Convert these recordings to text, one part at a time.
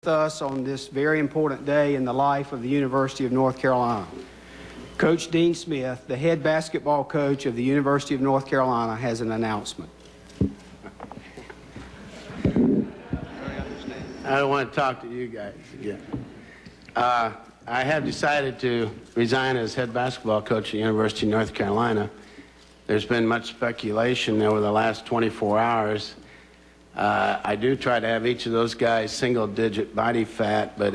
us on this very important day in the life of the University of North Carolina. Coach Dean Smith, the head basketball coach of the University of North Carolina, has an announcement. I don't want to talk to you guys again. I have decided to resign as head basketball coach at the University of North Carolina. There's been much speculation over the last 24 hours. I do try to have each of those guys single-digit body fat, but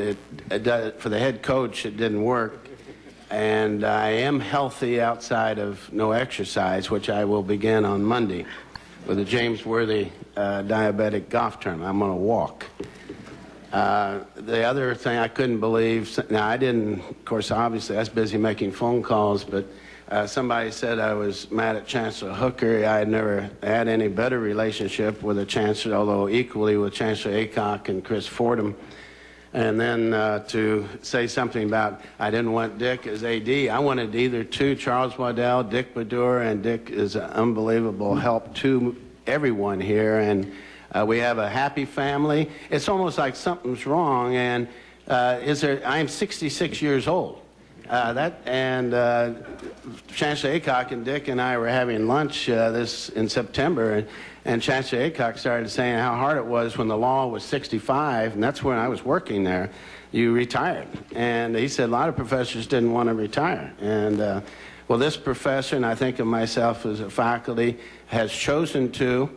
for the head coach, it didn't work. And I am healthy outside of no exercise, which I will begin on Monday with a James Worthy diabetic golf tournament. I'm going to walk. The other thing I couldn't believe, now I didn't, of course, obviously I was busy making phone calls, but somebody said I was mad at Chancellor Hooker. I had never had any better relationship with a chancellor, although equally with Chancellor Aycock and Chris Fordham. And then to say something about I didn't want Dick as AD. I wanted either two, Charles Waddell, Dick Baddour, and Dick is an unbelievable help to everyone here. And we have a happy family. It's almost like something's wrong. And I'm 66 years old. Chancellor Aycock and Dick and I were having lunch in September, and Chancellor Aycock started saying how hard it was when the law was 65, and that's when I was working there. You retired, and he said a lot of professors didn't want to retire, and well, this professor, and I think of myself as a faculty, has chosen to.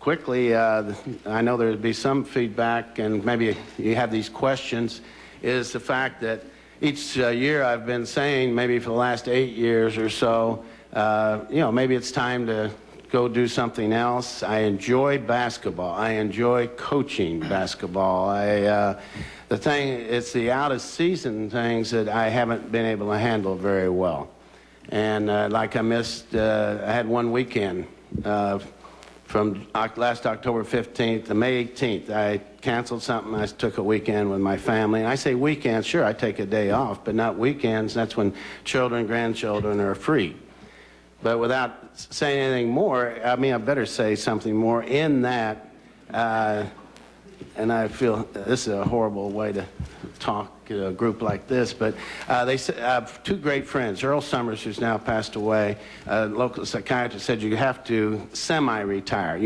Quickly, I know there would be some feedback, and maybe you have these questions, is the fact that each year I've been saying, maybe for the last 8 years or so, maybe it's time to go do something else. I enjoy basketball. I enjoy coaching basketball. It's the out-of-season things that I haven't been able to handle very well. And I had one weekend from last October 15th to May 18th. I canceled something. I took a weekend with my family. And I say weekends, sure, I take a day off, but not weekends. That's when children, grandchildren are free. But without saying anything more, I better say something more in that, and I feel this is a horrible way to talk to a group like this, but I have two great friends. Earl Summers, who's now passed away, a local psychiatrist, said you have to semi-retire,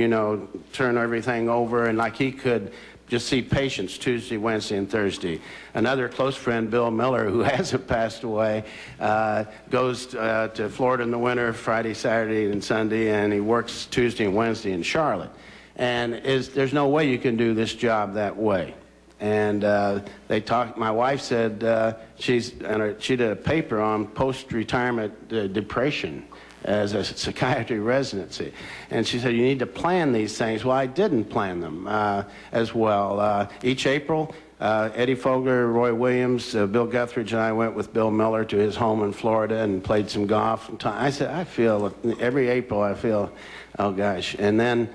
turn everything over, and like he could just see patients Tuesday, Wednesday, and Thursday. Another close friend, Bill Miller, who hasn't passed away, goes to Florida in the winter, Friday, Saturday, and Sunday, and he works Tuesday and Wednesday in Charlotte. And there's no way you can do this job that way. And my wife said she did a paper on post-retirement depression as a psychiatry residency. And she said, you need to plan these things. Well, I didn't plan them as well. Each April, Eddie Fogler, Roy Williams, Bill Guthridge, and I went with Bill Miller to his home in Florida and played some golf. I said, every April I feel, oh gosh. And then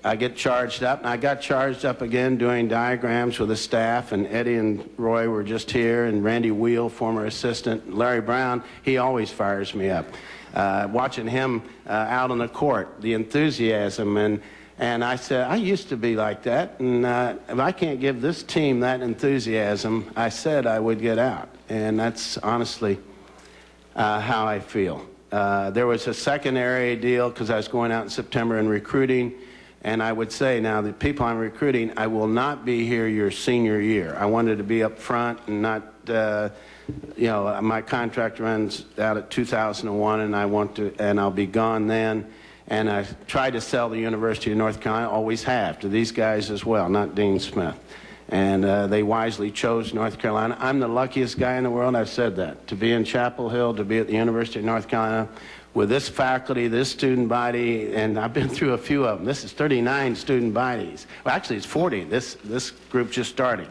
I get charged up, and I got charged up again doing diagrams with the staff, and Eddie and Roy were just here, and Randy Wheel, former assistant, Larry Brown, he always fires me up. Watching him out on the court, the enthusiasm, and I said, I used to be like that, and if I can't give this team that enthusiasm, I said I would get out, and that's honestly how I feel. There was a secondary deal because I was going out in September and recruiting. And I would say now, the people I'm recruiting, I will not be here your senior year. I wanted to be up front and not, my contract runs out at 2001, and I'll be gone then. And I tried to sell the University of North Carolina, always have, to these guys as well, not Dean Smith. And they wisely chose North Carolina. I'm the luckiest guy in the world, I've said that, to be in Chapel Hill, to be at the University of North Carolina, with this faculty, this student body, and I've been through a few of them. This is 39 student bodies. Well, actually, it's 40. This group just started.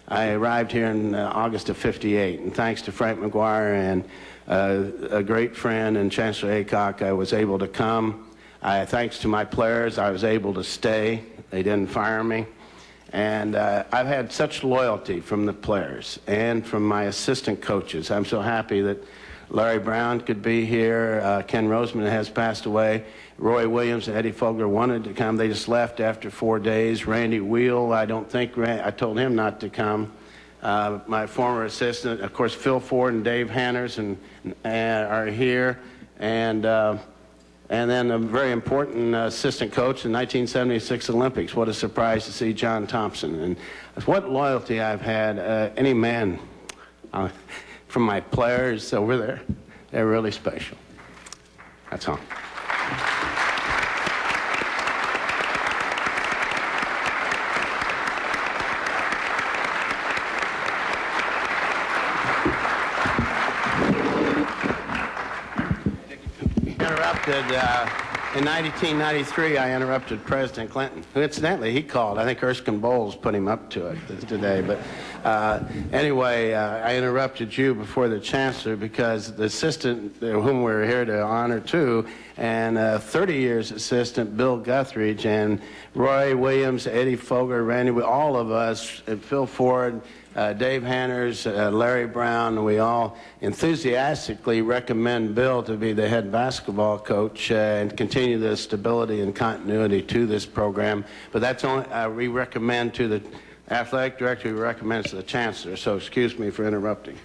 I arrived here in August of '58, and thanks to Frank McGuire and a great friend and Chancellor Aycock, I was able to come. Thanks to my players, I was able to stay. They didn't fire me. And I've had such loyalty from the players and from my assistant coaches. I'm so happy that Larry Brown could be here. Ken Roseman has passed away. Roy Williams and Eddie Fogler wanted to come. They just left after 4 days. Randy Wheel, I told him not to come. My former assistant, of course, Phil Ford and Dave Hanners are here. And then a very important assistant coach in the 1976 Olympics. What a surprise to see John Thompson. And what loyalty I've had, any man from my players over there. They're really special. That's all. In 1993, I interrupted President Clinton, who incidentally he called. I think Erskine Bowles put him up to it today. But anyway, I interrupted you before the chancellor because the assistant, whom we're here to honor too, and 30 years assistant Bill Guthridge and Roy Williams, Eddie Fogler, Randy, all of us, and Phil Ford, Dave Hanners, Larry Brown, we all enthusiastically recommend Bill to be the head basketball coach and continue the stability and continuity to this program. But that's only we recommend to the athletic director, we recommend to the chancellor. So excuse me for interrupting.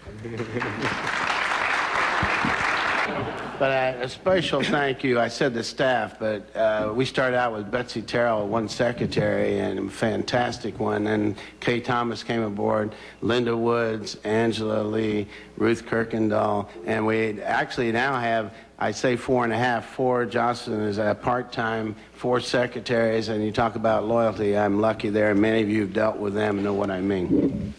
But a special thank you, I said the staff, but we started out with Betsy Terrell, one secretary, and a fantastic one. And Kay Thomas came aboard, Linda Woods, Angela Lee, Ruth Kirkendall. And we actually now have, I say 4.5, 4. Jocelyn is a part-time, 4 secretaries. And you talk about loyalty, I'm lucky there. And many of you have dealt with them and know what I mean.